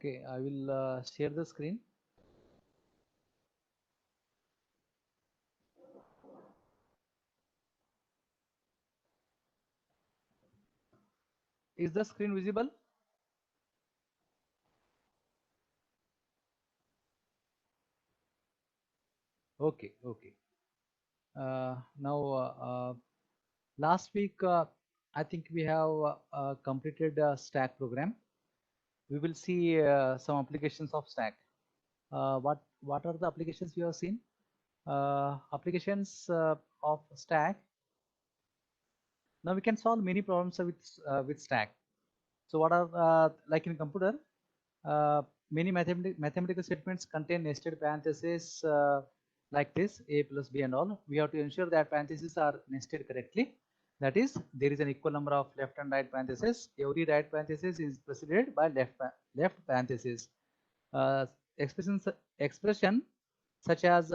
Okay, I will share the screen. Is the screen visible? Okay, okay. Now, last week, I think we have completed Stack program. We will see some applications of Stack. What are the applications we have seen? Applications of Stack. Now we can solve many problems with Stack. So what are like in computer? Many mathematical statements contain nested parentheses like this, a plus b and all. We have to ensure that parentheses are nested correctly. That is, there is an equal number of left and right parentheses. Every right parenthesis is preceded by left parenthesis. Uh, expression such as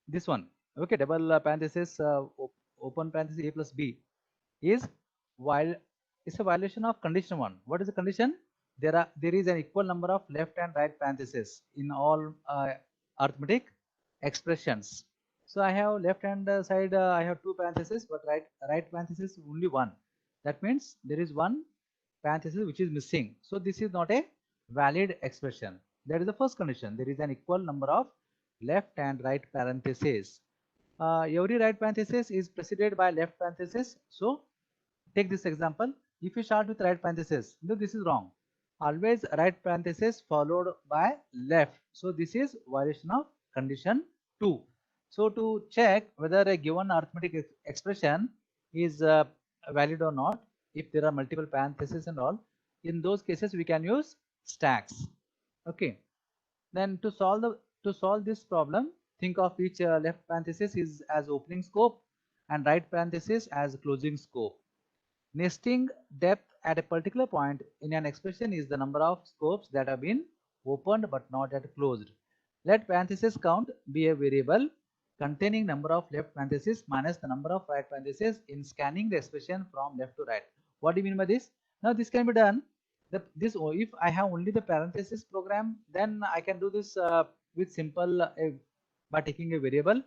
this one. Okay, double parenthesis, open parenthesis a plus b is while it's a violation of condition 1. What is the condition? There is an equal number of left and right parentheses in all arithmetic expressions. So I have left hand side, I have two parentheses, but right parenthesis only one. That means there is one parenthesis which is missing. So this is not a valid expression. That is the first condition. There is an equal number of left and right parentheses. Every right parenthesis is preceded by left parenthesis. So take this example. If you start with right parenthesis, no, this is wrong. Always right parenthesis followed by left. So this is violation of condition 2. So to check whether a given arithmetic expression is valid or not, if there are multiple parentheses and all, in those cases we can use stacks. Okay. Then to solve this problem, think of each left parenthesis is as opening scope and right parenthesis as closing scope. Nesting depth at a particular point in an expression is the number of scopes that have been opened but not yet closed. Let parenthesis count be a variable containing number of left parentheses minus the number of right parentheses in scanning the expression from left to right. What do you mean by this? Now this can be done. If I have only the parenthesis program, then I can do this with simple by taking a variable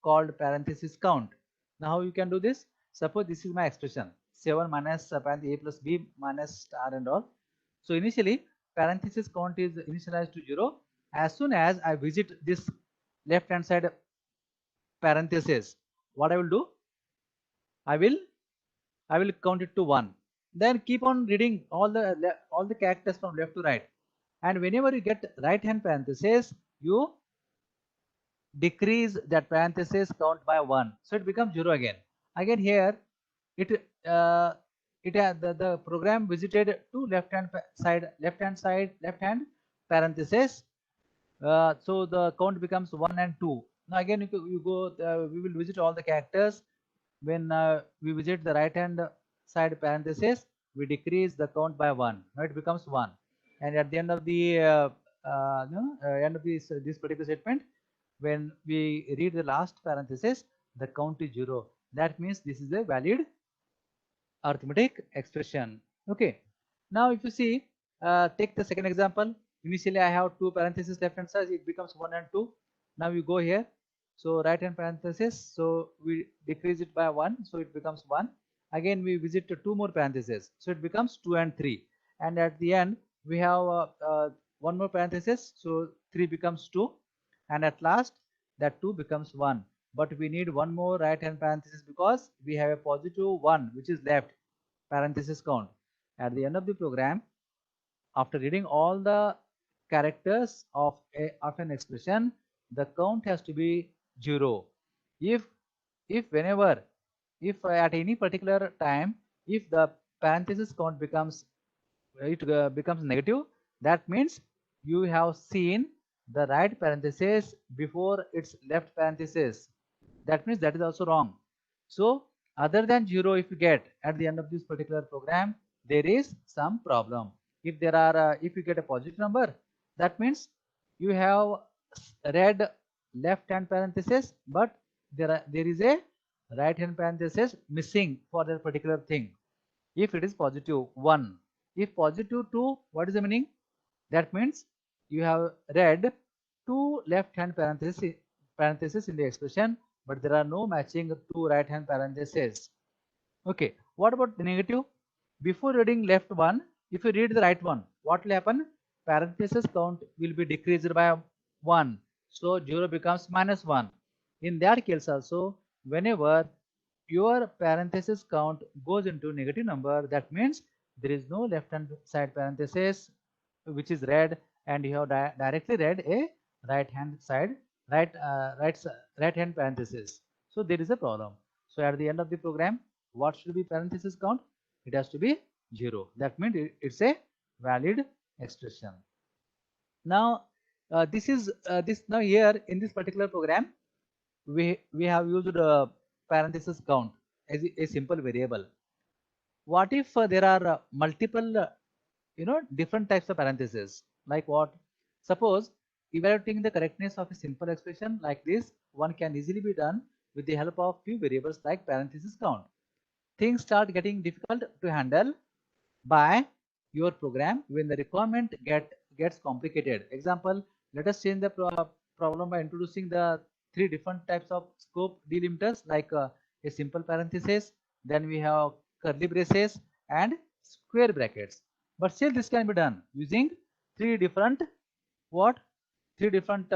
called parenthesis count. Now how you can do this? Suppose this is my expression 7 minus a plus b minus star and all. So initially parenthesis count is initialized to 0. As soon as I visit this left hand side parenthesis, what I will do? I will count it to 1. Then keep on reading all the characters from left to right. And whenever you get right hand parenthesis, you decrease that parenthesis count by 1. So it becomes 0 again. Again here, the program visited two left hand parenthesis. So the count becomes 1 and 2. Now again you go, we will visit all the characters. When we visit the right hand side parenthesis, we decrease the count by 1. Now it becomes 1. And at the end of the end of this particular statement, when we read the last parenthesis, the count is 0. That means this is a valid arithmetic expression. Okay. Now if you see, take the second example. Initially I have two parentheses left hand side, it becomes 1 and 2. Now you go here. So right hand parenthesis, so we decrease it by 1, so it becomes 1. Again we visit two more parentheses, so it becomes 2 and 3. And at the end we have one more parenthesis, so 3 becomes 2. And at last that 2 becomes 1. But we need one more right hand parenthesis because we have a positive 1 which is left parenthesis count. At the end of the program, after reading all the characters of an expression, the count has to be 0. If at any particular time, if the parenthesis count becomes negative, that means you have seen the right parenthesis before its left parenthesis. That means that is also wrong. So other than 0, if you get at the end of this particular program, there is some problem. If there are if you get a positive number, that means you have read left hand parenthesis, but there is a right hand parenthesis missing for that particular thing. If it is positive 1, if positive 2, what is the meaning? That means you have read two left-hand parentheses in the expression, but there are no matching two right-hand parentheses. Okay, what about the negative? Before reading left one, if you read the right one, what will happen? Parenthesis count will be decreased by 1. So 0 becomes -1. In that case also, whenever your parenthesis count goes into negative number, that means there is no left hand side parenthesis which is read, and you have directly read a right hand side right hand parenthesis. So there is a problem. So at the end of the program, what should be parenthesis count? It has to be 0. That means it's a valid expression. Now this now here in this particular program, we have used parenthesis count as a simple variable. What if there are multiple different types of parentheses? Like what? Suppose evaluating the correctness of a simple expression like this, one can easily be done with the help of few variables like parenthesis count. Things start getting difficult to handle by your program when the requirement gets complicated. Example, let us change the problem by introducing the three different types of scope delimiters, like a simple parenthesis, then we have curly braces and square brackets. But still this can be done using three different what three different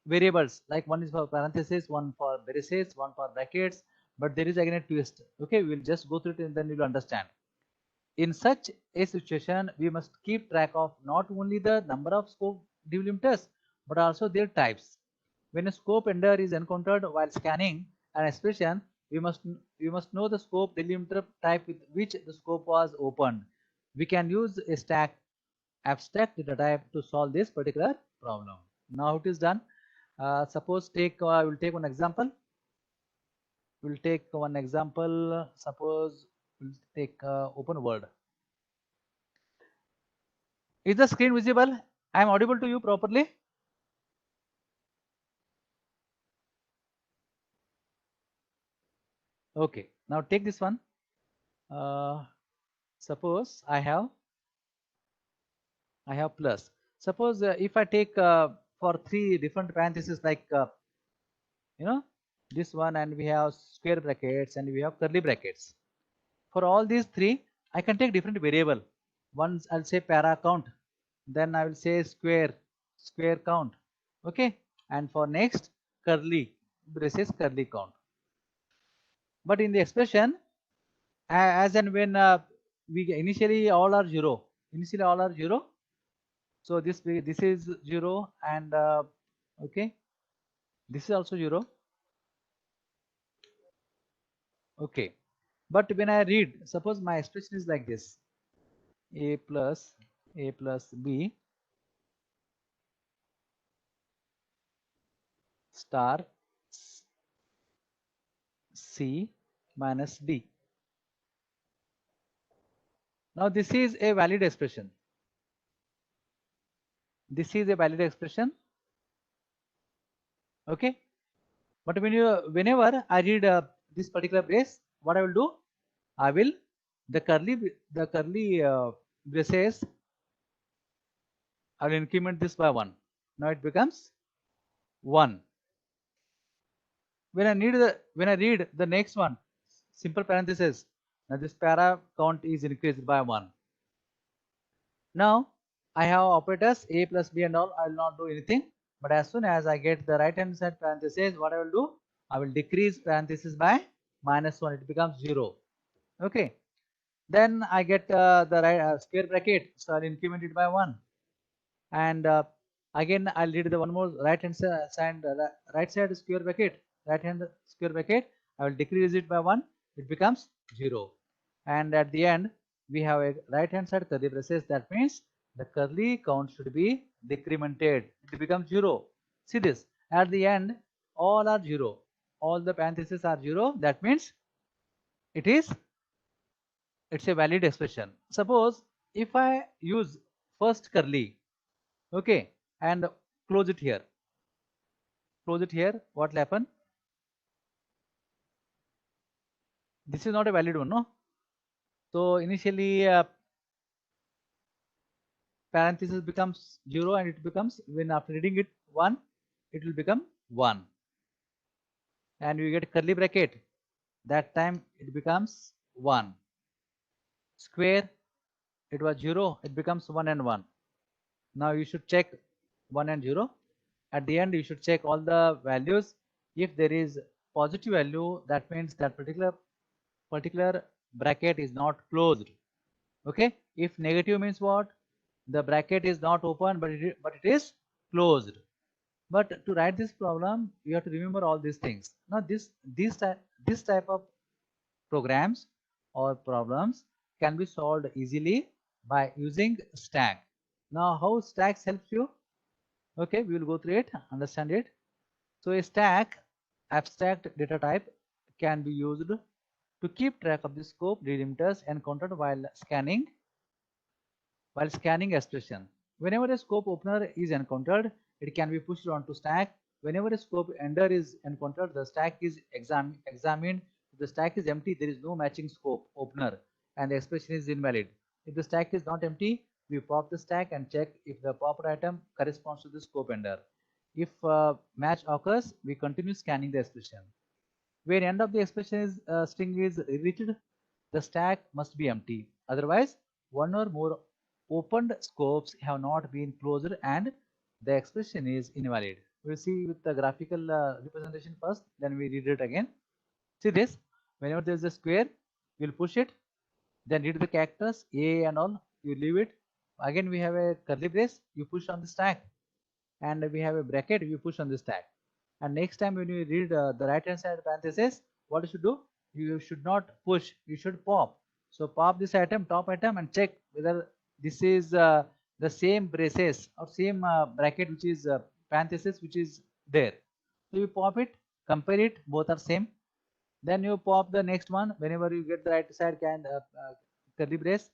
variables, like one is for parenthesis, one for braces, one for brackets. But there is again a twist. Okay, we'll just go through it and then you'll understand. In such a situation, we must keep track of not only the number of scope delimiters but also their types. When a scope error is encountered while scanning an expression, we must know the scope delimiter type with which the scope was opened. We can use a stack abstract data type to solve this particular problem. Now it is done. Suppose we'll take one example. Suppose we'll take open word. Is the screen visible? I am audible to you properly? Okay. Now take this one. Suppose I have plus. Suppose if I take for three different parentheses, like this one, and we have square brackets and we have curly brackets. For all these three, I can take different variable. Once I'll say para count, then I will say square count. Okay. And for next, curly braces curly count. But in the expression, as and when we initially all are 0, so this is 0, and okay, this is also 0. Okay, but when I read, suppose my expression is like this: a plus b star c minus d. Now this is a valid expression. Okay, but whenever I read this particular brace, what I will do? I will the curly braces, I will increment this by 1. Now it becomes 1. When I read the next one, simple parenthesis, now this para count is increased by 1. Now I have operators a plus b and all. I will not do anything. But as soon as I get the right hand side parenthesis, what I will do? I will decrease parenthesis by -1. It becomes 0. Okay. Then I get the right square bracket, so I'll increment it by 1. And again I'll read the one more right hand side square bracket, I will decrease it by 1. It becomes 0. And at the end we have a right hand side curly braces. That means the curly count should be decremented. It becomes 0. See this, at the end all are 0, all the parentheses are 0. That means it's a valid expression. Suppose if I use first curly, okay, and close it here, what will happen? This is not a valid one, no? So initially parenthesis becomes 0 and it becomes, when after reading it 1, it will become 1. And you get curly bracket, that time it becomes 1. Square, it was 0, it becomes 1 and 1. Now you should check 1 and 0. At the end you should check all the values. If there is positive value, that means that particular bracket is not closed. Okay, if negative means what? The bracket is not open, but it is closed. But to write this problem, you have to remember all these things. Now this type of programs or problems can be solved easily by using stack. Now how stacks helps you? Okay, we will go through it, understand it. So a stack, abstract data type, can be used to keep track of the scope delimiters encountered while scanning expression. Whenever a scope opener is encountered, it can be pushed onto stack. Whenever a scope ender is encountered, the stack is examined. If the stack is empty, there is no matching scope opener and the expression is invalid. If the stack is not empty, we pop the stack and check if the popped item corresponds to the scope ender. If match occurs, we continue scanning the expression. When end of the expression is string is reached, the stack must be empty. Otherwise, one or more opened scopes have not been closed and the expression is invalid. We'll see with the graphical representation first, then we read it again. See this, whenever there is a square, we'll push it, then read the characters A and all, you leave it. Again we have a curly brace, you push on the stack, and we have a bracket, you push on the stack. And next time when you read the right hand side parenthesis, what you should do? You should not push, you should pop. So pop this item, top item, and check whether this is the same braces or same bracket which is parenthesis which is there. So you pop it, compare it, both are same. Then you pop the next one whenever you get the right side curly brace,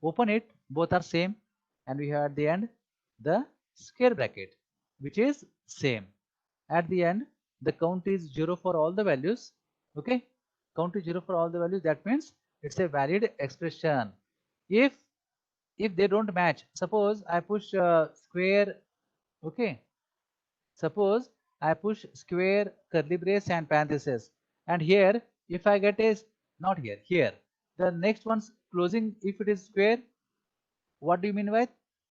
open it, both are same, and we have at the end the square bracket which is same. At the end the count is 0 for all the values. Okay, count is 0 for all the values, that means it's a valid expression. If they don't match, suppose I push square, okay, suppose I push square, curly brace and parenthesis, and here if I get a, not here, here the next one's closing, if it is square, what do you mean by,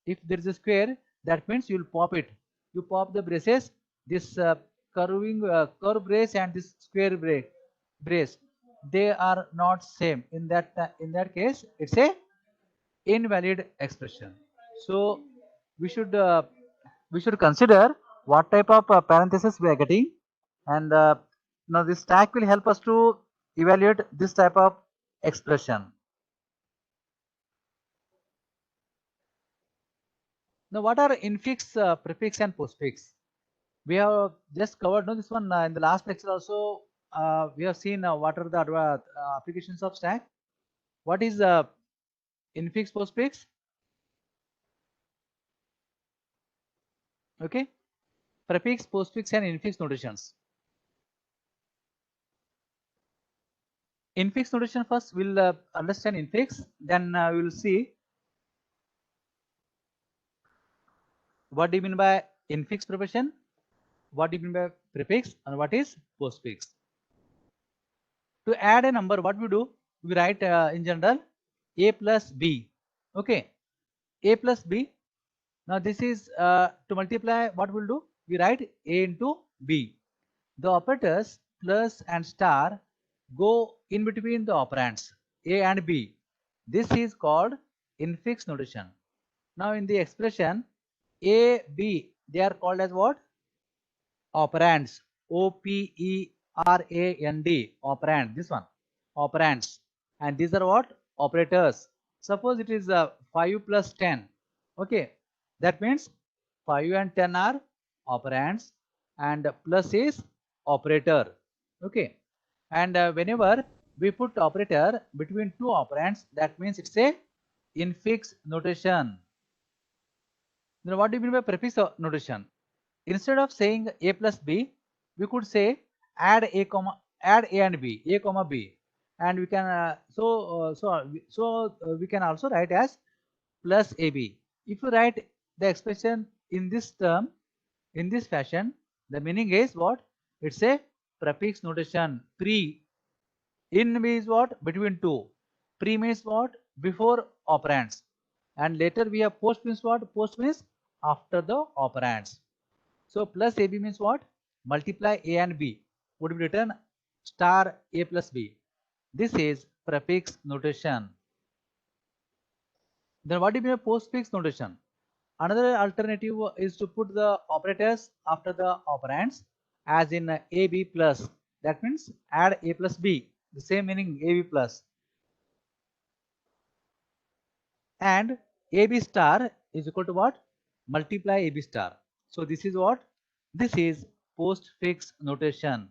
if there is a square, that means you will pop it, you pop the braces, this curve brace and this square brace, they are not same. In that case it's a invalid expression. So we should consider what type of parenthesis we are getting, and now this stack will help us to evaluate this type of expression. Now what are infix, prefix and postfix? We have just covered this one in the last lecture also. We have seen what are the applications of stack. What is infix, postfix? Okay, prefix, postfix and infix notations. Infix notation first, we'll understand infix, then we will see what do you mean by infix preposition, what do you mean by prefix, and what is postfix. To add a number, what we do, we write in general a plus b. Okay, a plus b. Now this is to multiply, what we'll do, we write a into b. The operators plus and star go in between the operands a and b. This is called infix notation. Now in the expression a, b, they are called as what? Operands. O-P-E-R-A-N-D. Operand. This one. Operands. And these are what? Operators. Suppose it is 5 plus 10. Okay. That means 5 and 10 are operands and plus is operator. Okay. And whenever we put operator between two operands, that means it's a infix notation. Then what do you mean by prefix notation? Instead of saying a plus b, we could say add a and b, a comma b, and we can we can also write as plus ab. if you write the expression in this term, in this fashion, the meaning is what? It's a prefix notation. Pre. In means what? Between two. Pre means what? Before operands. And later we have post means what? Post means after the operands. So plus AB means what? Multiply A and B would be written star A plus B. This is prefix notation. Then what do you mean postfix notation? Another alternative is to put the operators after the operands, as in AB plus. That means add A plus B. The same meaning AB plus. And AB star is equal to what? Multiply AB star. So this is what? This is postfix notation.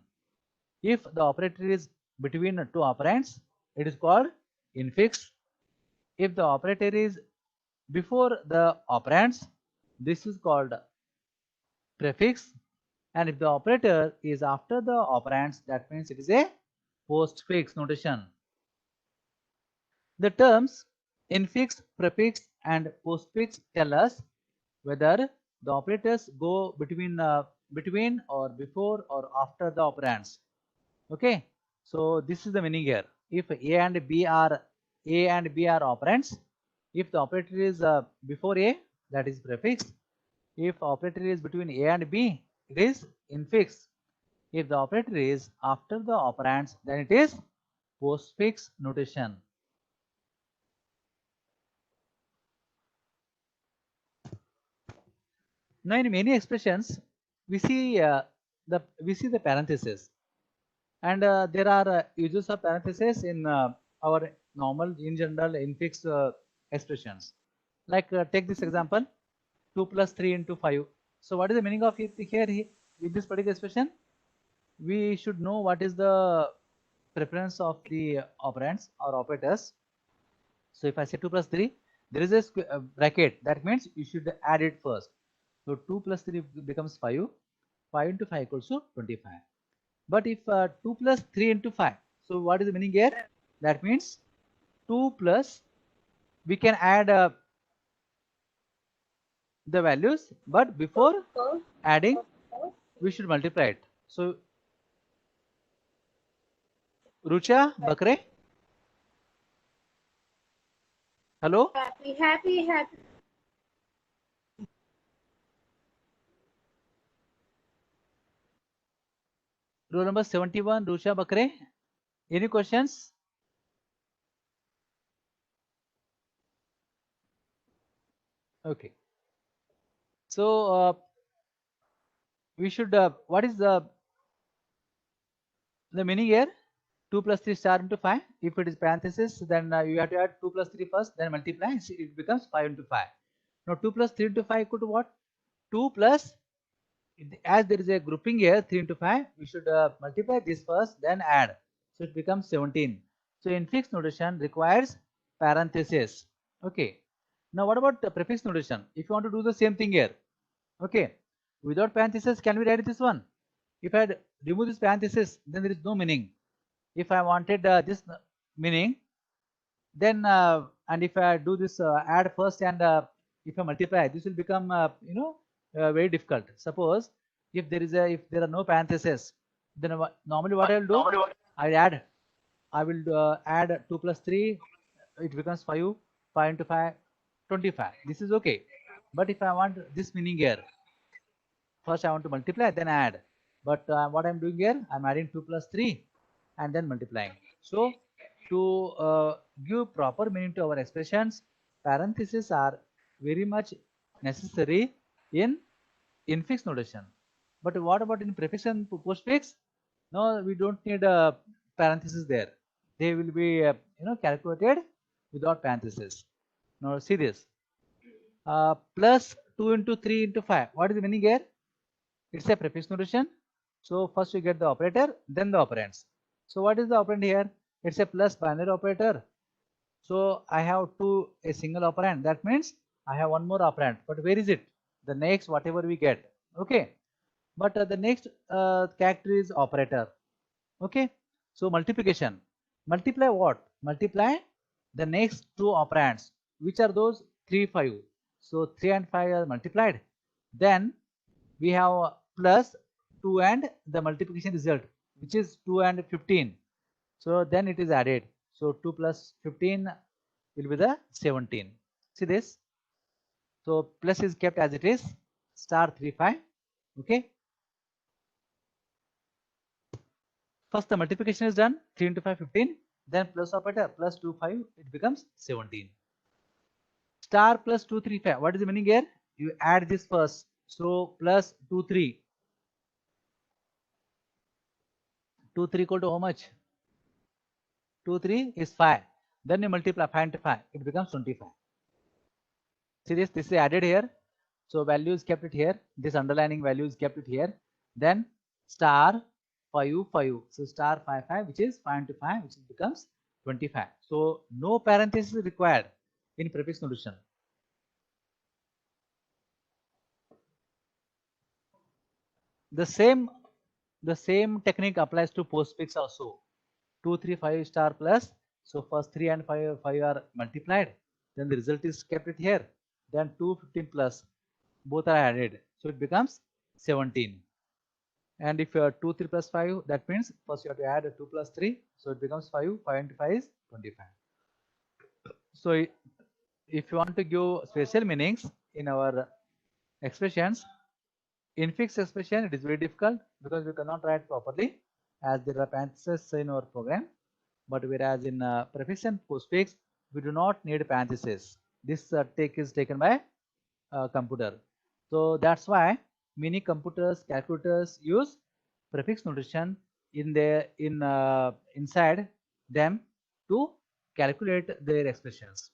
If the operator is between two operands, it is called infix. If the operator is before the operands, this is called prefix. And if the operator is after the operands, that means it is a postfix notation. The terms infix, prefix and postfix tell us whether the operators go between or before or after the operands. Okay, so this is the meaning here. If A and B are operands, if the operator is before A, that is prefix. If operator is between A and B, it is infix. If the operator is after the operands, then it is postfix notation. Now, in many expressions, we see the parenthesis, and there are uses of parenthesis in our normal, in general, infix expressions. Like take this example, 2 plus 3 into 5. So, what is the meaning of it here with this particular expression? We should know what is the preference of the operands or operators. So if I say 2 plus 3, there is a bracket. That means you should add it first. So 2 plus 3 becomes 5. 5 into 5 equals to 25. But if 2 plus 3 into 5, so what is the meaning here? That means 2 plus, we can add the values, but before adding, we should multiply it. So Rucha Bakre, hello? Happy. Roll number 71, Rucha Bakre. Any questions? Okay. So we should, what is the meaning here? 2 plus 3 star into 5. If it is parenthesis, then you have to add 2 plus 3 first, then multiply. It becomes 5 into 5. Now 2 plus 3 into 5 equal to what? 2 plus, as there is a grouping here, 3 into 5, we should multiply this first, then add. So it becomes 17. So infix notation requires parenthesis. Okay. Now what about the prefix notation? If you want to do the same thing here, okay, without parenthesis, can we write this one? If I remove this parenthesis, then there is no meaning. If I wanted this meaning, then and if I do this add first and if I multiply, this will become very difficult. Suppose if there are no parentheses, then normally what I will do, I will add 2 plus 3, it becomes 5, 5 into 5, 25. This is okay. But if I want this meaning here, first I want to multiply, then add. But what I'm doing here, I'm adding 2 plus 3 and then multiplying. So to give proper meaning to our expressions, parentheses are very much necessary in infix notation. But what about in prefix and postfix? No, we don't need a parenthesis there. They will be calculated without parenthesis. Now see this. Plus 2 into 3 into 5. What is the meaning here? It's a prefix notation. So first you get the operator, then the operands. So what is the operand here? It's a plus binary operator. So I have a single operand. That means I have one more operand. But where is it? The next whatever we get. Okay. But the next character is operator. Okay. So multiplication. Multiply what? Multiply the next two operands. Which are those? 3, 5. So 3 and 5 are multiplied. Then we have plus 2 and the multiplication result, which is 2 and 15. So then it is added. So 2 plus 15 will be the 17. See this? So plus is kept as it is, star 3 5. Okay. First the multiplication is done, 3 into 5 15. Then plus operator, plus 2 5, it becomes 17. Star plus 2 3 5. What is the meaning here? You add this first. So plus 2 3. 2 3 equal to how much? 2 3 is 5. Then you multiply 5 into 5. It becomes 25. See this? This is added here. So value is kept it here. This underlining value is kept it here. Then star 5 5. So star 5 5, which is 5 into 5, which becomes 25. So no parenthesis is required in prefix notation. The same technique applies to postfix also. 2 3 5 star plus. So first 3 and 5 are multiplied. Then the result is kept it here. Then 2 15 plus. Both are added. So it becomes 17. And if you are 2 3 plus 5, that means first you have to add 2 plus 3. So it becomes 5. 5 into 5 is 25. So if you want to give special meanings in our expressions, in fixed expression it is very difficult because we cannot write properly as there are parentheses in our program. But whereas in prefix and postfix, we do not need parentheses. This take is taken by computer. So that's why many computers, calculators use prefix notation inside them to calculate their expressions.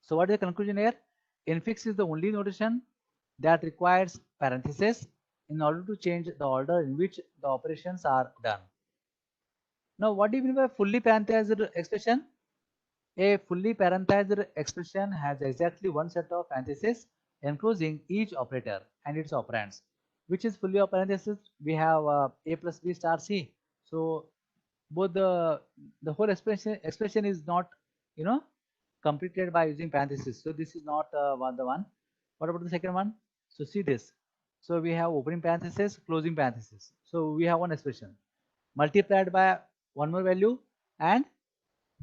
So what is the conclusion here? Infix is the only notation that requires parentheses in order to change the order in which the operations are done. Now, what do you mean by fully parenthesized expression? A fully parenthesized expression has exactly one set of parentheses enclosing each operator and its operands. Which is fully of parentheses? We have a plus b star c. So both the whole expression is not, you know, completed by using parentheses. So this is not the one. What about the second one? So see this. So we have opening parentheses, closing parentheses. So we have one expression multiplied by one more value and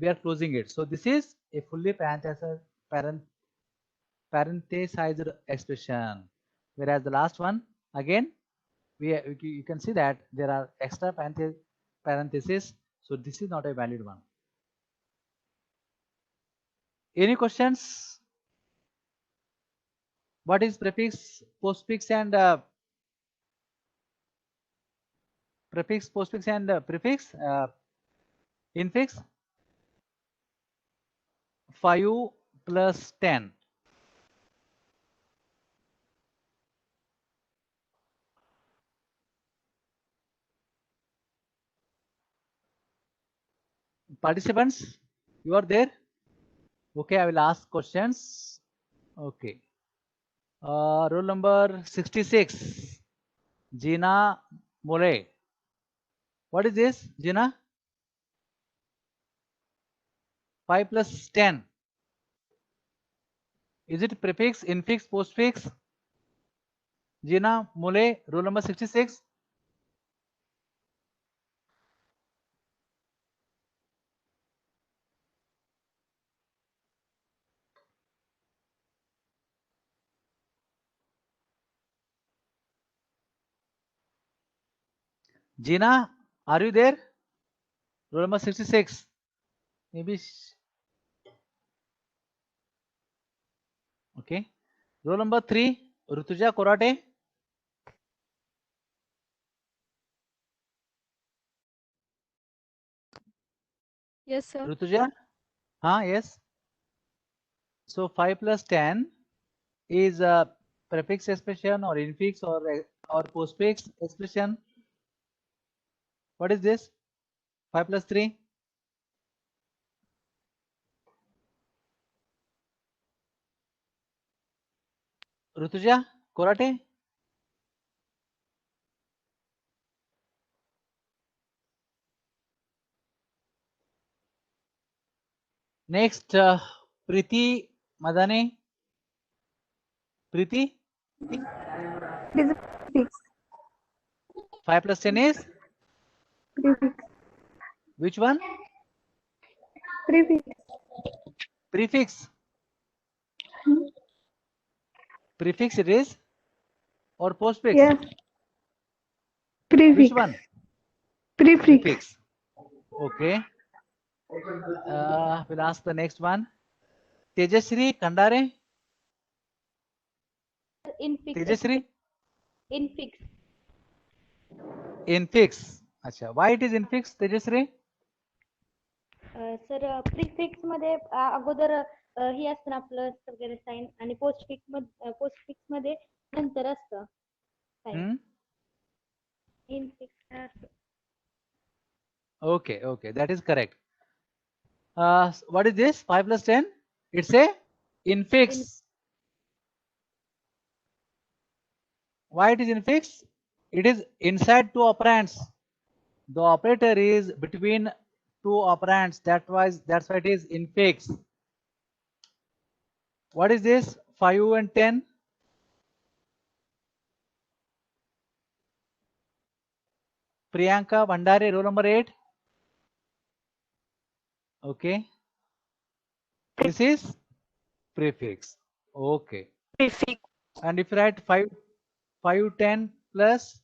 we are closing it. So this is a fully parenthesized expression. Whereas the last one, again, you can see that there are extra parentheses. So this is not a valid one. Any questions? What is prefix, postfix, and prefix, postfix, and prefix? Infix 5 plus 10. Participants, you are there? Okay, I will ask questions. Okay. Roll number 66. Gina More. What is this, Gina? 5 plus 10. Is it prefix, infix, postfix? Gina Mole, roll number 66. Gina, are you there? Roll number 66. Maybe. Okay. Roll number 3. Rutuja Korate. Yes, sir. Rutuja? Yes. So 5 plus 10 is a prefix expression or infix or postfix expression. What is this? 5 plus 3. Rutuja Korate. Next, Priti Madane. Preeti? It is a prefix. 5 plus 10 is? Prefix. Which one? Prefix. Prefix. Prefix it is? Or postfix? Yes. Which Prefix. one? Prefix. Prefix. Okay. We'll ask the next one. Tejasri Kandare? Infix. Tejasri? Infix. Infix. Acha. Why it is infix, Tejasri? Sir prefix मध्ये अगोदर ही असतं ना plus वगैरे sign आणि postfix मध्ये नंतर असतं sign. Infix. Okay, okay, that is correct. What is this? 5 plus 10? It's a infix. Why it is infix? It is inside two operands. The operator is between two operands. That's why it is infix. What is this? 5 and 10? Priyanka Bhandare, roll number 8. Okay. This is prefix. Okay. Prefix. And if you write 5, 10 plus,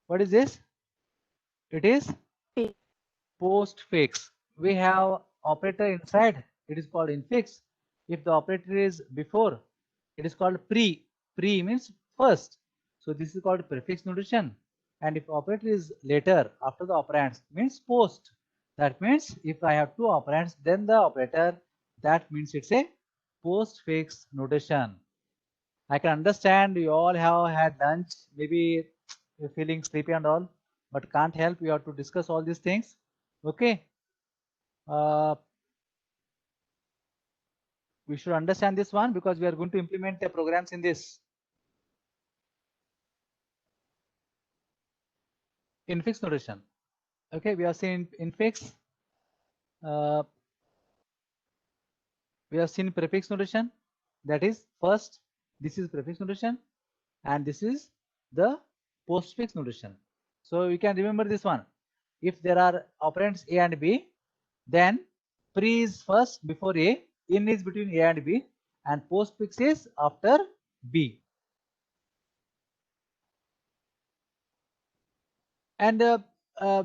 what is this? It is postfix. We have operator inside. It is called infix. If the operator is before, it is called pre. Pre means first. So this is called prefix notation. And if operator is later after the operands means post. That means if I have two operands, then the operator, that means it's a postfix notation. I can understand you all have had lunch, maybe you're feeling sleepy and all, but can't help. You have to discuss all these things. Okay. We should understand this one because we are going to implement the programs in this. Infix notation. Okay, we have seen infix. We have seen prefix notation. That is first, this is prefix notation, and this is the postfix notation. So you can remember this one. If there are operands A and B, then pre is first before A, in is between A and B, and postfix is after B. And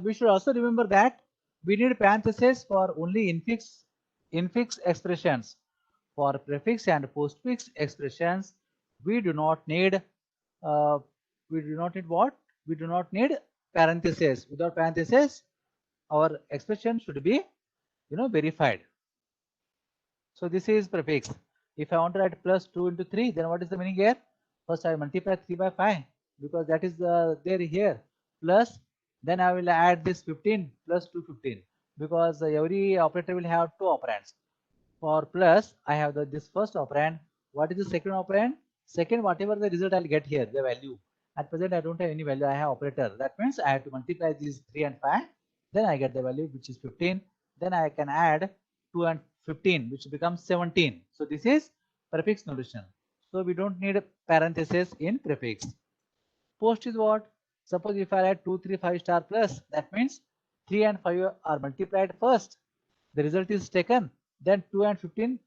we should also remember that we need parentheses for only infix expressions. For prefix and postfix expressions, we do not need what? We do not need parentheses. Without parentheses, our expression should be verified. So this is prefix. If I want to write plus 2 into 3, then what is the meaning here? First I multiply 3 by 5 because that is there here. Plus, then I will add this 15 plus 2 15 because every operator will have two operands. For plus, I have this first operand. What is the second operand? Second, whatever the result I'll get here, the value. At present, I don't have any value. I have operator. That means I have to multiply these 3 and 5. Then I get the value which is 15. Then I can add 2 and 15 which becomes 17. So this is prefix notation. So we don't need parentheses in prefix. Post is what? Suppose if I add 2, 3, 5 star plus, that means 3 and 5 are multiplied first. The result is taken. Then 2 and 15,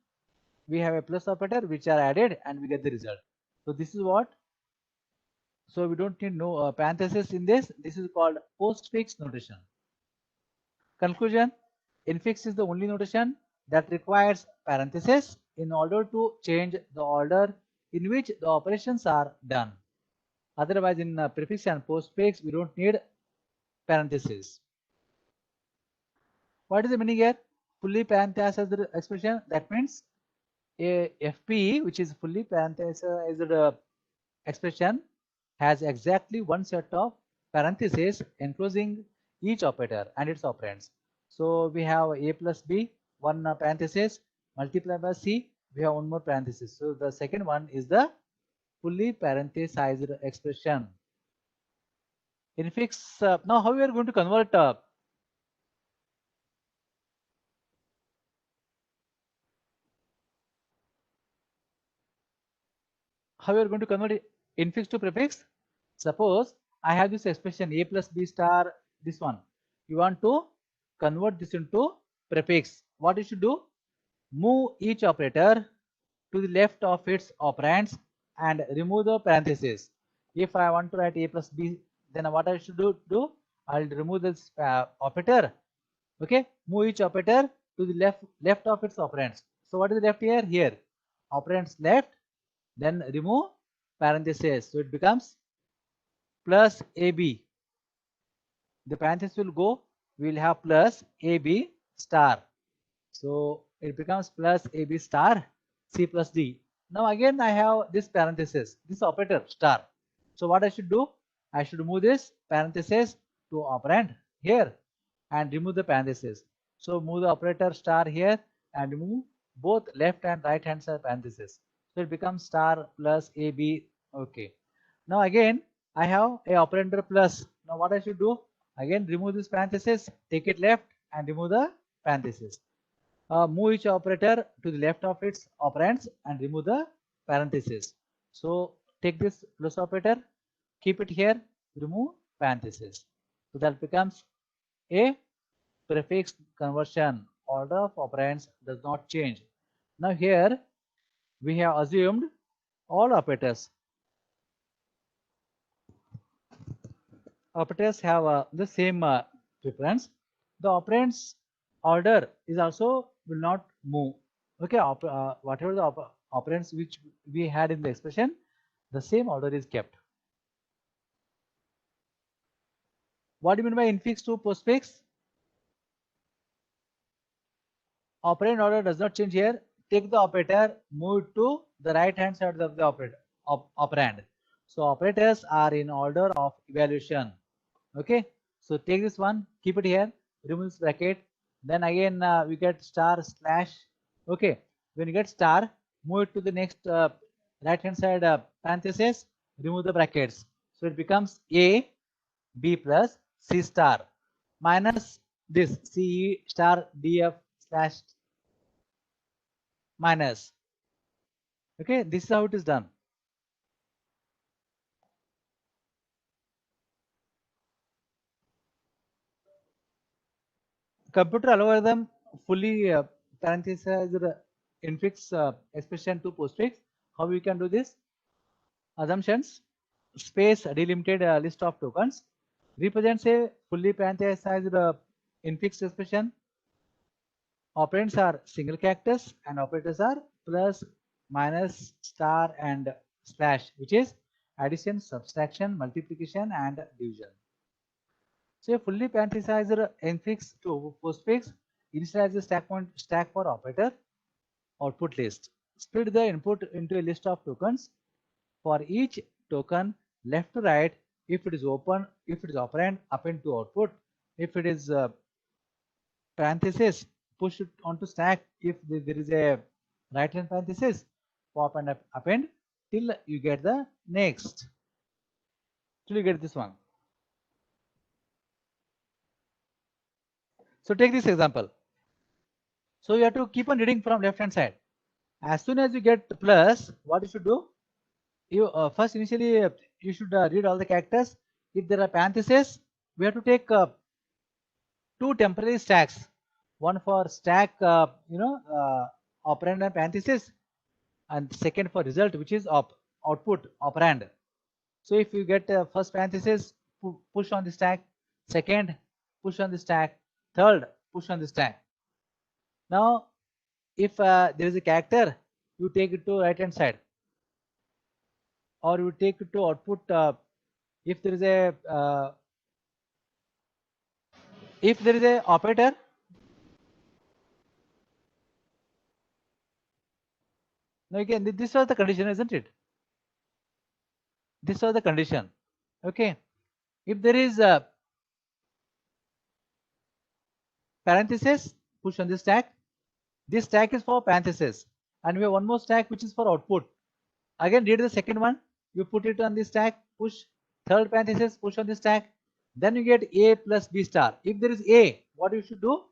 we have a plus operator which are added and we get the result. So this is what? So we don't need no parentheses in this. This is called postfix notation. Conclusion: infix is the only notation that requires parentheses in order to change the order in which the operations are done. Otherwise, in prefix and postfix, we don't need parentheses. What is the meaning here? Fully parenthesized expression. That means a FP, which is fully parenthesized expression, has exactly one set of parentheses enclosing each operator and its operands. So we have A plus B, one parenthesis, multiplied by C, we have one more parenthesis. So the second one is the fully parenthesized expression. Infix, now how we are going to convert how you are going to convert infix to prefix? Suppose I have this expression a plus b star, this one. You want to convert this into prefix. What you should do? Move each operator to the left of its operands and remove the parentheses. If I want to write a plus b, then what I should do? I'll remove this operator. Okay, move each operator to the left of its operands. So what is left here? Here, operands left, then remove parentheses. So it becomes plus AB. The parenthesis will go. We will have plus AB star. So it becomes plus AB star C plus D. Now again I have this parenthesis, this operator star. So what I should do? I should move this parenthesis to operand here and remove the parenthesis. So move the operator star here and remove both left and right hand side parenthesis. So it becomes star plus AB. Okay. Now again I have a operator plus. Now what I should do? Again remove this parenthesis, take it left and remove the parenthesis. Move each operator to the left of its operands and remove the parenthesis. So take this plus operator, keep it here, remove parenthesis. So that becomes a prefix conversion. Order of operands does not change. Now here we have assumed all operators. Operators have the same preference. The operands order is also will not move. Okay, whatever the operands which we had in the expression, the same order is kept. What do you mean by infix to postfix? Operand order does not change here. Take the operator, move it to the right hand side of the operand. So operators are in order of evaluation. Okay, so take this one, keep it here, remove this bracket. Then again we get star slash. Okay, when you get star, move it to the next right hand side parenthesis, remove the brackets. So it becomes A B plus C star minus this C star DF slash minus. Okay, this is how it is done. Computer algorithm fully parenthesized infix expression to postfix. How we can do this? Assumptions, space delimited list of tokens represents a fully parenthesized infix expression. Operands are single characters and operators are plus, minus, star and slash, which is addition, subtraction, multiplication and division. So a fully parenthesized infix to postfix initializes stack for operator output list. Split the input into a list of tokens. For each token left to right, if it is open, if it is operand, append to output. If it is parenthesis, push it onto stack. If there is a right hand parenthesis, pop and append till you get the next. Till you get this one. So take this example. So you have to keep on reading from left hand side. As soon as you get plus, what you should do? You first initially you should read all the characters. If there are parentheses, we have to take two temporary stacks. One for stack, operand and parenthesis, and second for result, which is output operand. So if you get first parenthesis, push on the stack. Second, push on the stack. Third, push on the stack. Now, if there is a character, you take it to right hand side, or you take it to output. If there is a operator, now again this was the condition, isn't it? This was the condition. Okay, if there is a parenthesis, push on this stack. This stack is for parenthesis, and we have one more stack which is for output. Again, read the second one. You put it on the stack, push third parenthesis, push on the stack. Then you get A plus B star. If there is A, what you should do?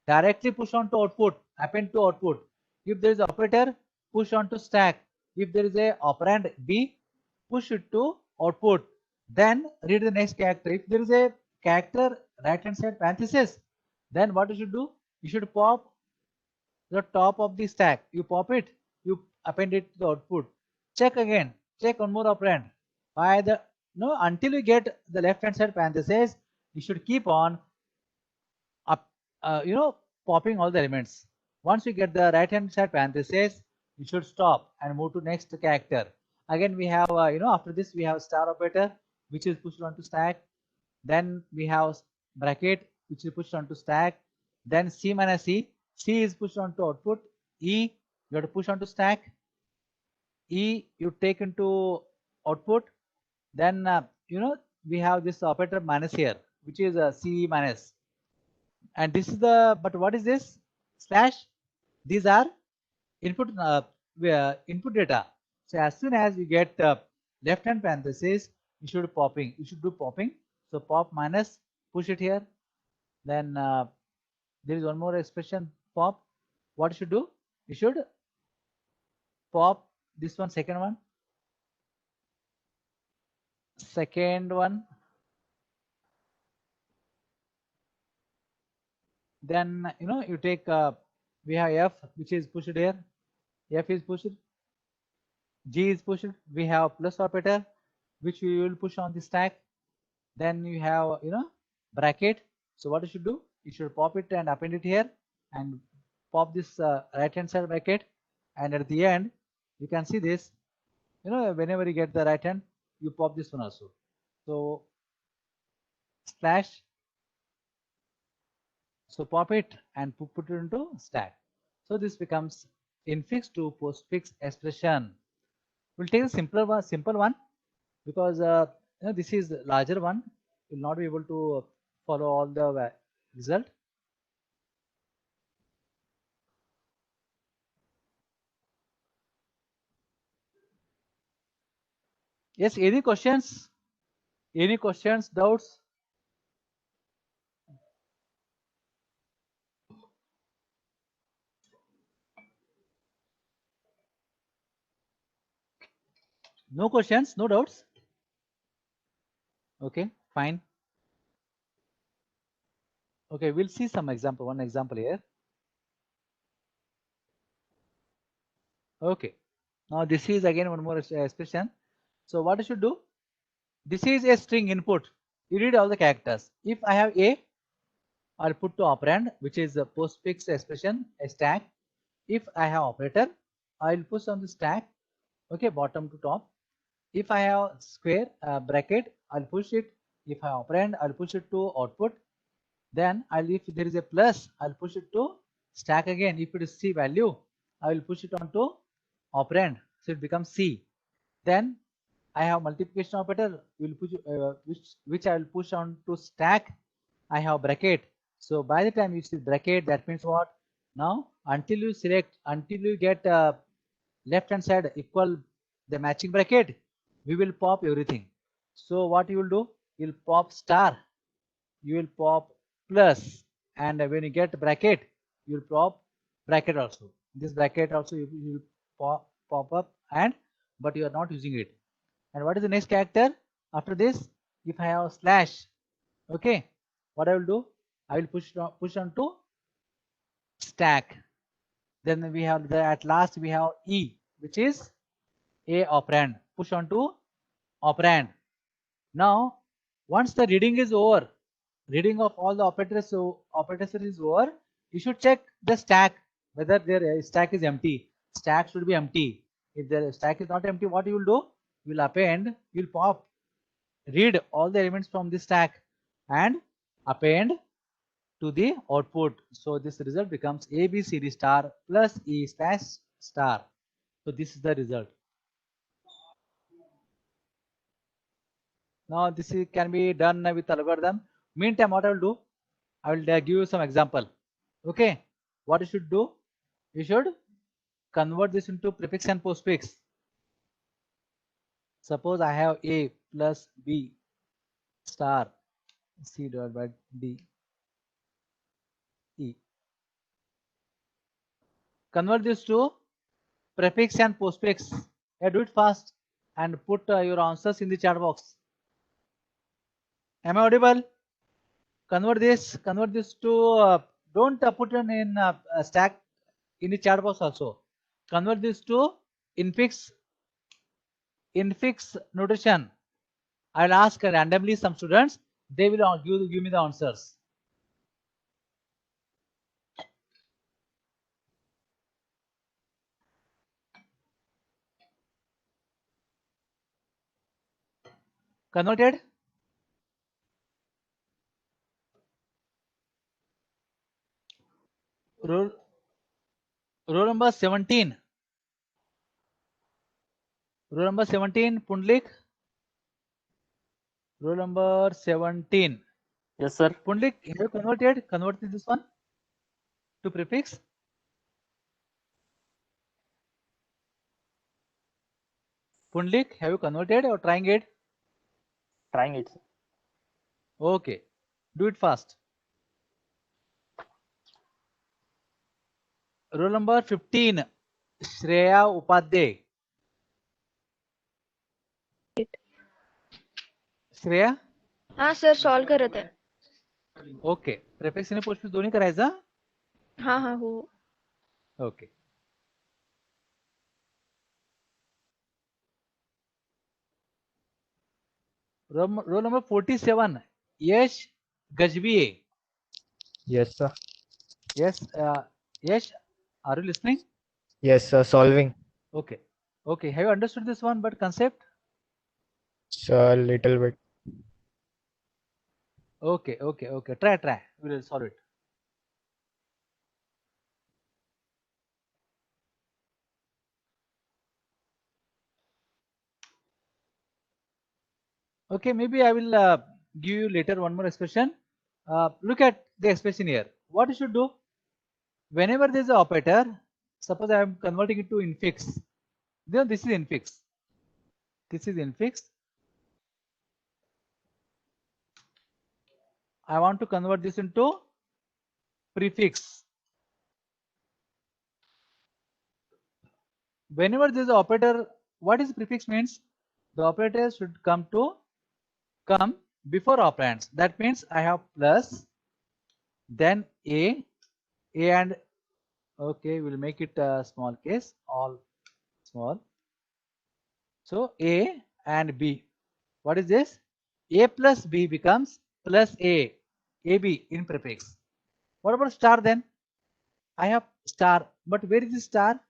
Directly push on to output, append to output. If there is operator, push on to stack, If there is a operand B, push it to output. Then read the next character. If there is a character right hand side parenthesis, then what you should do? You should pop the top of the stack. You pop it, you append it to the output. Check again. Check one more operand. By the no until you get the left hand side parenthesis, you should keep on up popping all the elements. Once you get the right hand side parenthesis, you should stop and move to next character. Again we have after this we have star operator which is pushed onto stack. Then we have bracket which is pushed onto stack. Then C minus E. C is pushed onto output. E you have to push onto stack. E you take into output. Then we have this operator minus here which is C minus. And this is the, but what is this slash? These are input input data. So as soon as you get left hand parenthesis, you should do popping. So pop minus, push it here. Then there is one more expression, pop. What you should do? You should pop this one, second one. Then you take we have F which is pushed here. F is pushed. G is pushed. We have plus operator which we will push on the stack. Then you have bracket. So what you should do? You should pop it and append it here and pop this right hand side bracket. And at the end you can see this. Whenever you get the right hand, you pop this one also. So slash. So pop it and put it into stack. So this becomes infix to postfix expression. We'll take a simple one because this is the larger one. You'll not be able to follow all the result. Yes, any questions? Any questions, doubts? No questions, no doubts? Okay, fine. Okay, we'll see some example, one example here. Okay, now this is again one more expression. So what you should do? This is a string input. You read all the characters. If I have A, I'll put to operand, which is a postfix expression, a stack. If I have operator, I'll push on the stack, okay, bottom to top. If I have square bracket, I'll push it. If I have operand, I'll push it to output. Then if there is a plus, I'll push it to stack again. If it is C value, I will push it on to operand, so it becomes C. Then I have multiplication operator, will push which I will push on to stack. I have bracket. So by the time you see bracket, that means what? Now until you get left hand side equal the matching bracket, we will pop everything. So what you will do? You will pop star, you will pop plus, and when you get bracket, you will pop bracket also. This bracket also you will pop up, and but you are not using it. And what is the next character after this? If I have slash, okay, what I will do? I will push on to stack. Then we have at last we have E, which is a operand. Push on to operand. Now, once the reading is over, reading of all the operators is over, you should check the stack whether their stack is empty. Stack should be empty. If the stack is not empty, what you will do? You will append, you will pop, read all the elements from this stack and append to the output. So this result becomes ABCD star plus E slash star. So this is the result. Now this can be done with algorithm. Meantime, what I will do? I will give you some example. Okay, what you should do? You should convert this into prefix and postfix. Suppose I have A plus B star C divided by D E. Convert this to prefix and postfix. Yeah, do it fast and put your answers in the chat box. Am I audible? Convert this to don't put it in stack in the chat box also. Convert this to infix notation. I'll ask randomly some students. They will give me the answers. Converted? Roll number 17. Roll number 17, Pundlik. Roll number 17. Yes, sir. Pundlik, have you converted this one to prefix? Pundlik, have you converted or trying it? Trying it. Okay, do it fast. Roll number 15, Shreya Upadhyay. Shreya हाँ sir solve करत आहे. Okay prefix आणि postfix दोन्ही करायचा. हाँ हाँ हो. Okay roll number 47 Yash Gajbiye. Yes, sir. Yes, Yash, are you listening? Yes, sir. Solving. Okay. Okay. Have you understood this one, but concept? Sir, little bit. Okay. Okay. Okay. Try. We will solve it. Okay. Maybe I will give you later one more expression. Look at the expression here. What you should do? Whenever there is an operator, suppose I am converting it to infix. Then this is infix. This is infix. I want to convert this into prefix. Whenever there is an operator, what is prefix means? The operator should come before operands. That means I have plus, then a and okay, we'll make it a small case, all small. So a and b. What is this? A plus b becomes plus a, ab in prefix. What about star then? I have star, but where is the star?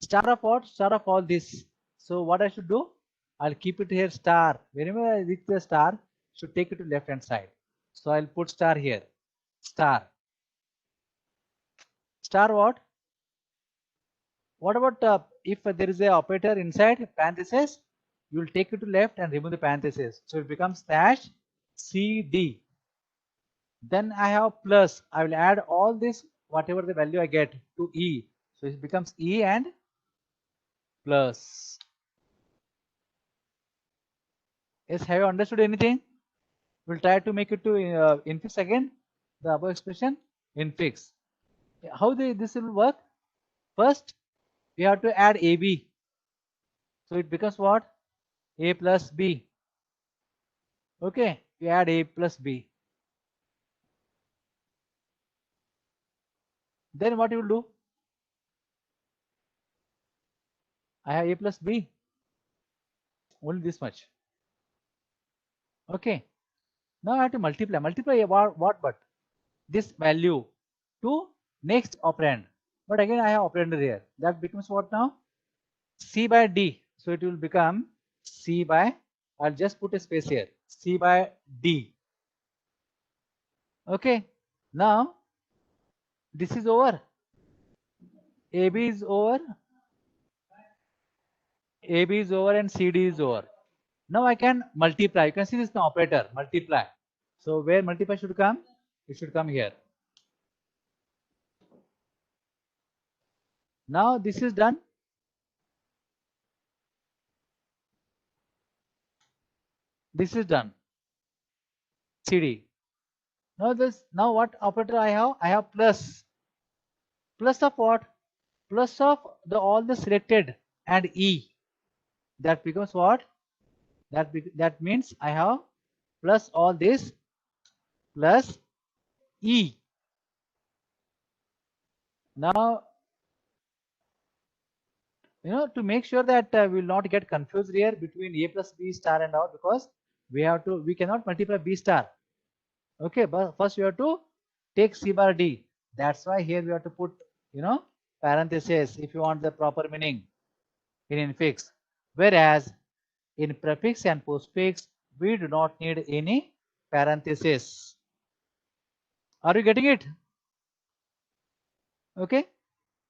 Star of what? Star of all this. So what I should do? I'll keep it here star. Whenever I reach the star, should take it to left hand side. So I'll put star here. Star. Star what? What about if there is a operator inside parenthesis? You will take it to left and remove the parenthesis. So it becomes slash CD. Then I have plus. I will add all this, whatever the value I get, to E. So it becomes E and plus. Yes, have you understood anything? We'll try to make it to infix again. The above expression infix. How this will work? First, we have to add AB. So it becomes what? A plus B. Okay, we add A plus B. Then what you will do? I have A plus B. Only this much. Okay. Now I have to multiply. Multiply what but? This value to next operand. But again I have operand here. That becomes what now? C by D. So it will become C by, I'll just put a space here. C by D. Okay. Now this is over. AB is over. AB is over and CD is over. Now I can multiply. You can see this operator, multiply. So where multiply should come? It should come here. Now this is done. This is done. CD. Now what operator I have? I have plus. Plus of what? Plus of all the selected and E. that becomes what? That means I have plus all this plus E. Now, to make sure that we will not get confused here between A plus B star and all, because we cannot multiply B star. Okay, but first we have to take C bar D. That's why here we have to put, parenthesis if you want the proper meaning in infix. Whereas in prefix and postfix, we do not need any parenthesis. Are you getting it? Okay.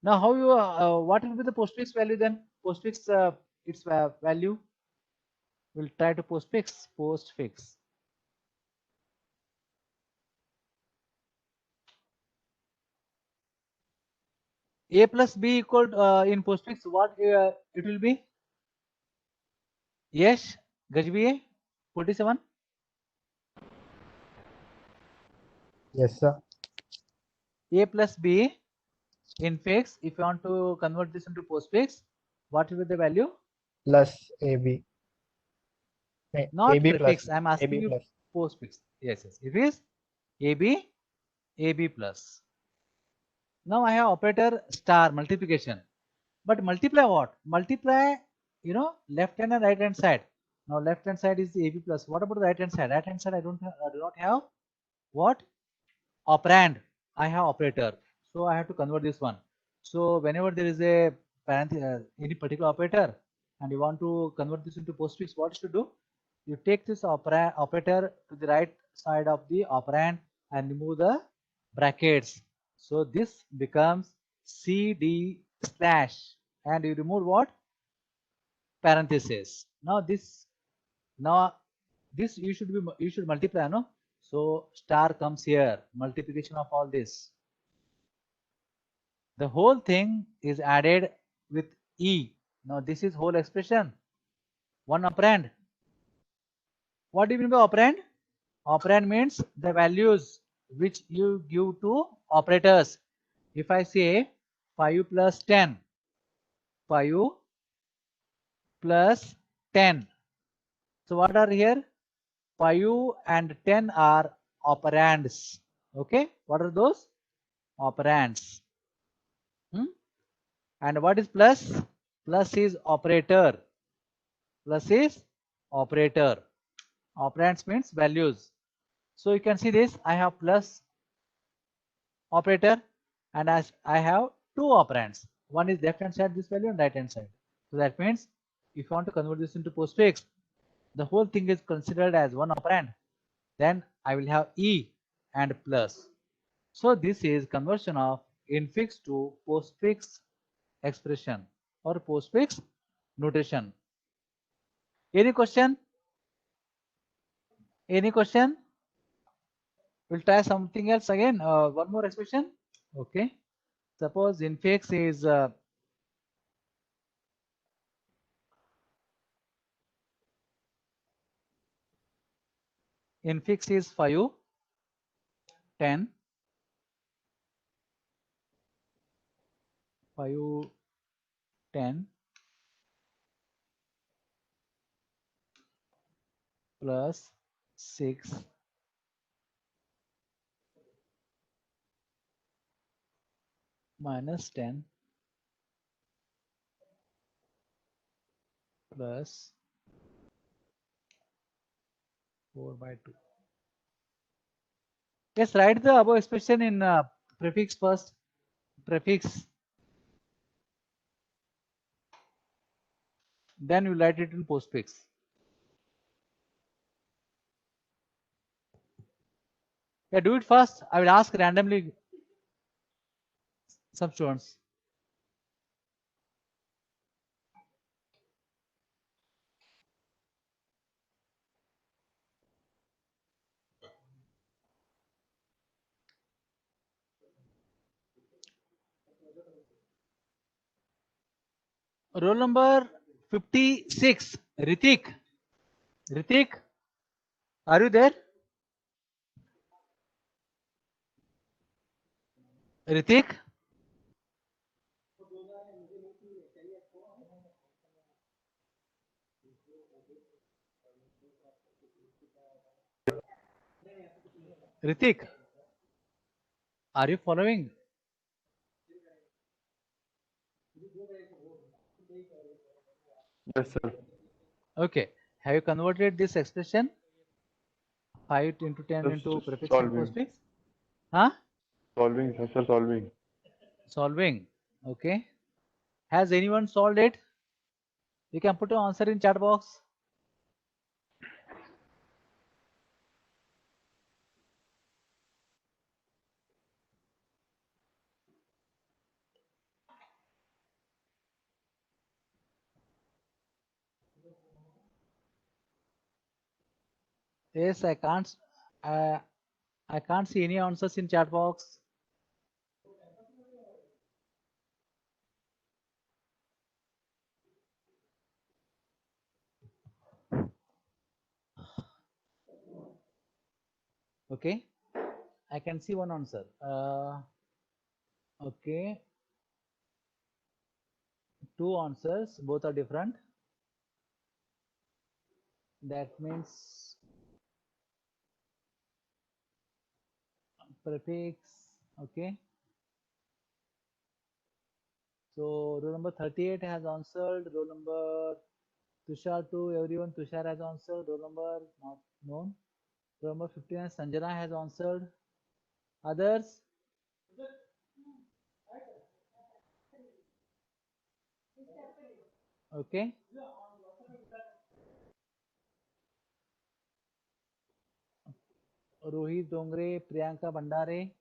Now, how you what will be the postfix value then? Postfix its value. We'll try to postfix. A plus B equal in postfix what it will be? Yes, Gajbi 47. Yes, sir. A plus B in fix, if you want to convert this into postfix, what will be the value? Plus AB. Not AB prefix. plus. I'm asking AB you plus. postfix. Yes, it is AB plus. Now I have operator star multiplication, but multiply what? Multiply, left hand and right hand side. Now left hand side is the AB plus. What about the right hand side? Right hand side I do not have what? Operand. I have operator, so I have to convert this one. So whenever there is a any particular operator and you want to convert this into postfix, what is to do? You take this operator to the right side of the operand and remove the brackets. So this becomes CD slash, and you remove what? Parenthesis. Now this you should multiply, no? So star comes here, multiplication of all this. The whole thing is added with E. Now this is whole expression, one operand. What do you mean by operand? Operand means the values which you give to operators. If I say 5 plus 10, 5 plus 10. So what are here? 5 and 10 are operands. Okay, what are those? Operands. And what is plus? Plus is operator. Plus is operator. Operands means values. So you can see this. I have plus operator, and as I have two operands. One is left hand side this value and right hand side. So that means if you want to convert this into postfix, the whole thing is considered as one operand. Then I will have E and plus. So this is conversion of infix to postfix expression or postfix notation. Any question? Any question? We'll try something else again. One more expression. Okay. Suppose infix is infix is 5, 10, 5, 10 plus 6 minus 10 plus 4/2. Yes, write the above expression in prefix first. Prefix. Then you write it in postfix. Yeah, do it first. I will ask randomly some students. Roll number 56, Ritik. Ritik, are you there? Ritik? Ritik, are you following? Yes, sir. Okay. Have you converted this expression 5 into 10 Just into prefix and solving. postfix? Huh? Solving, sir, solving. Solving. Okay. Has anyone solved it? You can put your answer in chat box. Yes, I can't. I can't see any answers in chat box. Okay. I can see one answer. Okay. Two answers. Both are different. That means prefix. Okay. So roll number 38 has answered. Roll number Tushar 2, everyone. Tushar has answered. Roll number not known. Roll number 59, Sanjana has answered. Others? Okay. Rohit Dongre, Priyanka Bandare.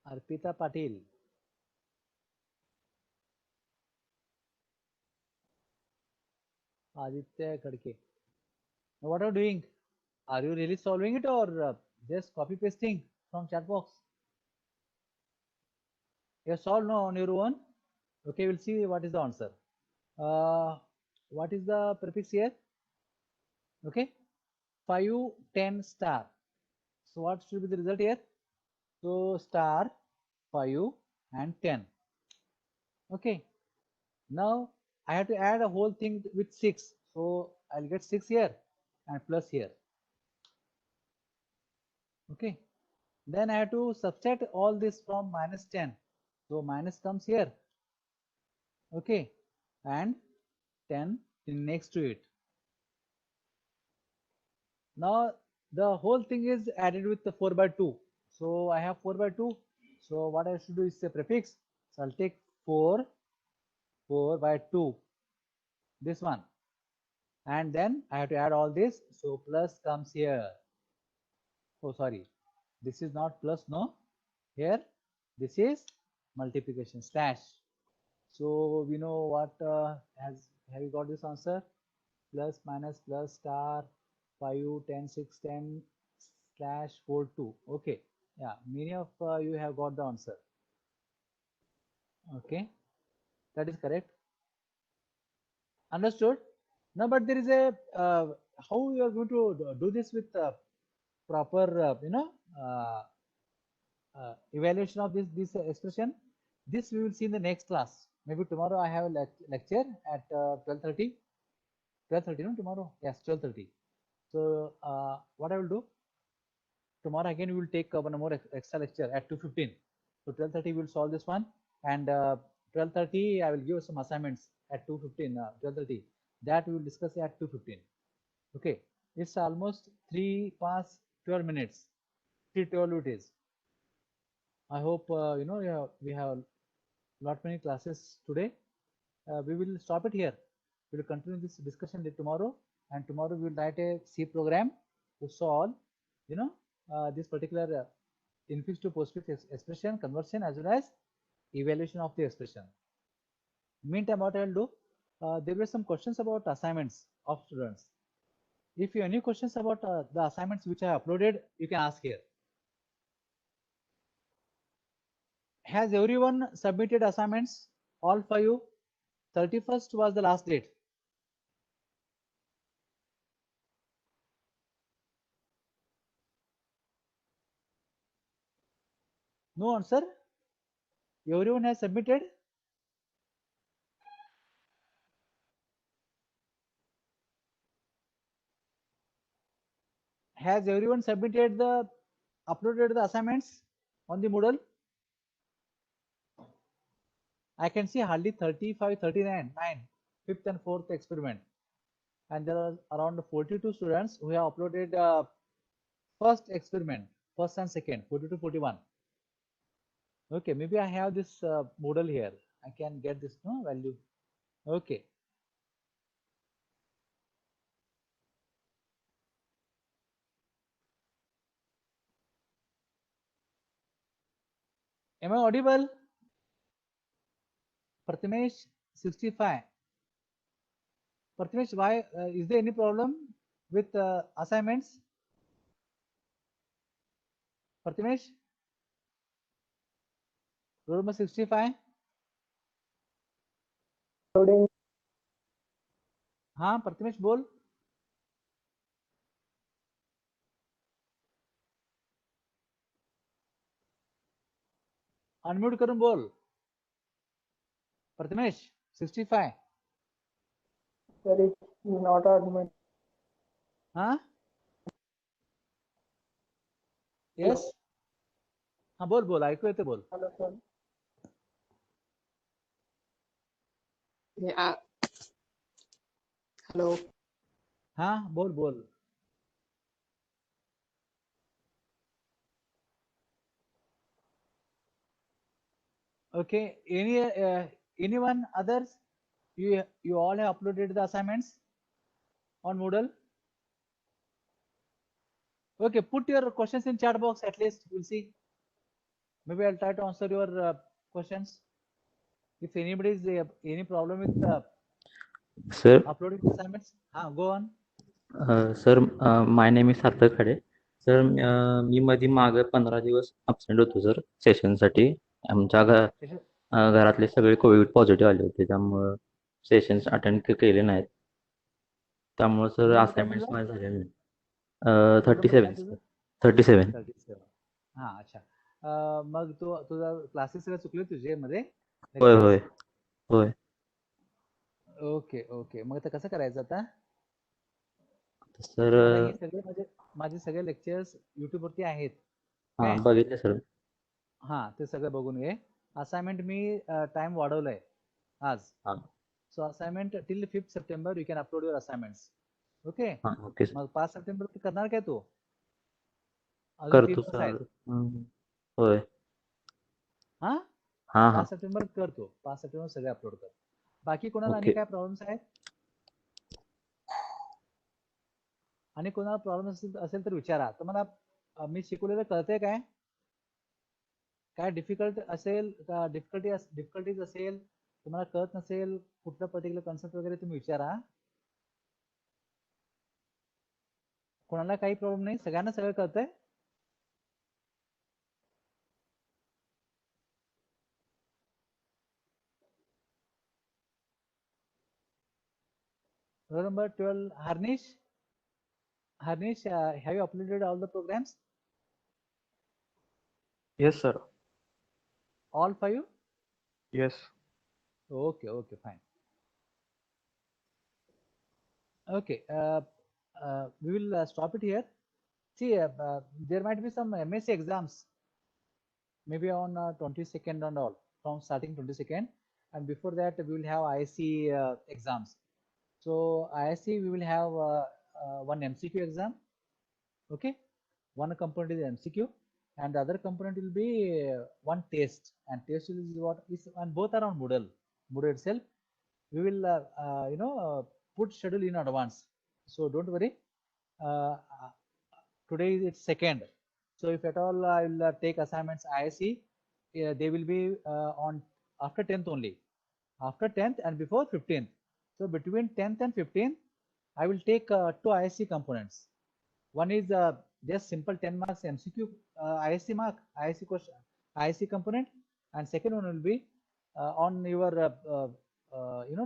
Arpita Patil. Aditya Kadke. Now what are you doing? Are you really solving it or just copy pasting from chat box? You have solved no on your own. Okay, we'll see what is the answer. What is the prefix here? Okay, 5, 10, star. So what should be the result here? So star, 5 and 10. Okay, now I have to add a whole thing with 6. So I'll get 6 here and plus here. Okay, then I have to subtract all this from minus 10. So minus comes here. Okay, and 10 in next to it. Now the whole thing is added with the 4 by 2. So I have 4 by 2. So what I should do is a prefix. So I'll take 4 by 2, this one, and then I have to add all this. So plus comes here. Oh, sorry, this is not plus, no. Here, this is multiplication slash. So we know what have you got this answer? Plus, minus, plus, star, 5, 10, 6, 10, slash 4, 2. Okay, yeah, many of you have got the answer. Okay, that is correct. Understood? Now, but there is a how you are going to do this with proper, evaluation of this expression. This we will see in the next class. Maybe tomorrow I have a lecture at 12:30. 12:30, no, tomorrow? Yes, 12:30. So what I will do tomorrow again, we will take one more extra lecture at 2:15. So 12:30 we will solve this one, and 12:30 I will give some assignments at 2:15. 12:30 that we will discuss at 2:15. Okay, it's almost 3 past 12 minutes. 3:12 it is. I hope we have lot many classes today. We will stop it here. We will continue this discussion tomorrow, and tomorrow we will write a C program to solve, this particular infix to postfix expression conversion as well as evaluation of the expression. Meantime, what I will do, there were some questions about assignments of students. If you have any questions about the assignments which I uploaded, you can ask here. Has everyone submitted assignments? All for you? 31st was the last date. No answer? Everyone has submitted? Has everyone submitted uploaded the assignments on the Moodle? I can see hardly 35, 39, 5th and 4th experiment. And there are around 42 students who have uploaded first experiment, first and second, 42, 41. Okay, maybe I have this Moodle here. I can get this value. Okay. Am I audible? Prathamesh 65. Prathamesh, why is there any problem with assignments? Prathamesh, roll number 65. हाँ प्रथमेश बोल. Unmute करून बोल. Prathamesh 65. Sir, it's not admin. हाँ yes हाँ बोल बोल ऐकू येते बोल. Hello, sir. Yeah. Hello. हाँ बोल बोल. Okay, anyone others? You all have uploaded the assignments on Moodle. Okay, put your questions in chat box at least. We'll see. Maybe I'll try to answer your questions. If anybody is any problem with Sir, uploading the assignments, go on. sir, my name is सार्थक खडे. Sir मी मध्ये मागे 15 दिवस absent होतो sir सेशनसाठी. आमच्या घरातले सगळे Covid positive आले होते, त्यामुळं सेशन्स अटेंड केले नाहीत. त्यामुळे सर असाइनमेंट्स माझे झाले नाही. 37. हा अच्छा. मग तुझा क्लासेस सगळे चुकले तुझे मध्ये? होय होय होय. Okay okay. मग आता कसं करायचं आता? सर हे सगळे माझे सगळे लेक्चर्स युट्यूब वरती आहेत. हा बघितले सर. हा ते सगळं बघून घे. असाइनमेंट मी टाइम वाढवलाय आज. So assignment till 5th September you can upload your assignments. Okay. Okay. मग 5 सप्टेंबर करणार काय तू? करतो सर. होय. हा 5 सप्टेंबर करतो. 5 सप्टेंबर सगळे अपलोड कर. बाकी कोणाला आणि काय प्रॉब्लेम्स आहेत? आणि कोणाला प्रॉब्लेम असेल तर विचारा. तुम्हाला मी शिकवलेलं कळतंय काय? काय डिफिकल्टीज असेल, तुम्हाला कळत नसेल कुठलं पर्टिक्युलर कन्सेप्ट वगैरे तुम्ही विचारा. कोणाला काही प्रॉब्लेम नाही, सगळ्यांना सगळं कळतंय. Roll number 12, Harnish. Harnish, have you uploaded all the programs? Yes, sir. All 5? Yes. Okay, okay, fine. Okay, we will stop it here. See, there might be some MSc exams, maybe on 22nd and all, from starting 22nd, and before that we will have ISC exams. So ISC we will have one MCQ exam. Okay, one component is MCQ, and the other component will be one test, and test is what is, and both are on Moodle itself. We will put schedule in advance, so don't worry. Today is its 2nd, so if at all I will take assignments ISC, they will be on after 10th only, after 10th and before 15th. So between 10th and 15th, I will take 2 ISC components. One is just simple 10 marks MCQ ISC mark, ISC question, ISC component, and second one will be on your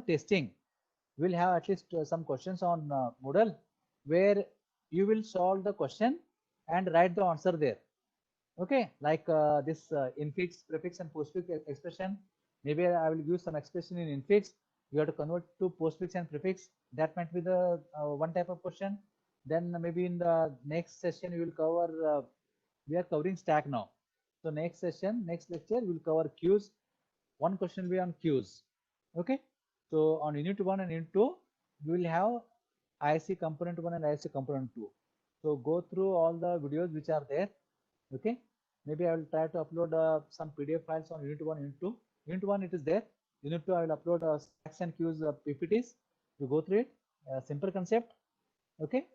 testing. We'll have at least some questions on Moodle where you will solve the question and write the answer there. Okay, like this infix, prefix, and postfix expression. Maybe I will give some expression in infix. You have to convert to postfix and prefix. That might be the one type of question. Then maybe in the next session you will cover. We are covering stack now. So next session, next lecture, we will cover queues. One question will be on queues. Okay. So on unit 1 and unit 2, we will have IC component 1 and IC component 2. So go through all the videos which are there. Okay. Maybe I will try to upload some PDF files on unit 1, unit 2. Unit 1 it is there. Unit 2 I will upload stacks and queues PPTs. You go through it. Simple concept. Okay.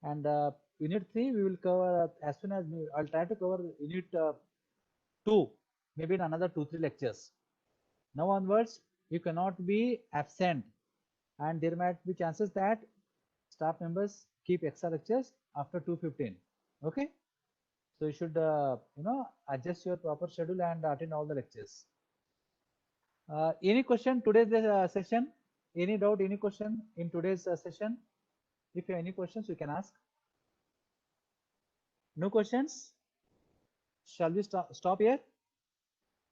And unit 3 we will cover as soon as I'll try to cover unit 2 maybe in another 2-3 lectures. Now onwards you cannot be absent, and there might be chances that staff members keep extra lectures after 2:15. Okay, so you should adjust your proper schedule and attend all the lectures. Any question today's session? Any doubt, any question in today's session? If you have any questions you can ask. No questions? Shall we stop here?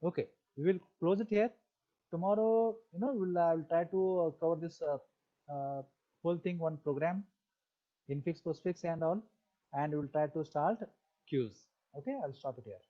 Okay, we will close it here. Tomorrow, we'll try to cover this whole thing, one program, infix, postfix, and all, and we'll try to start queues. Okay, I'll stop it here.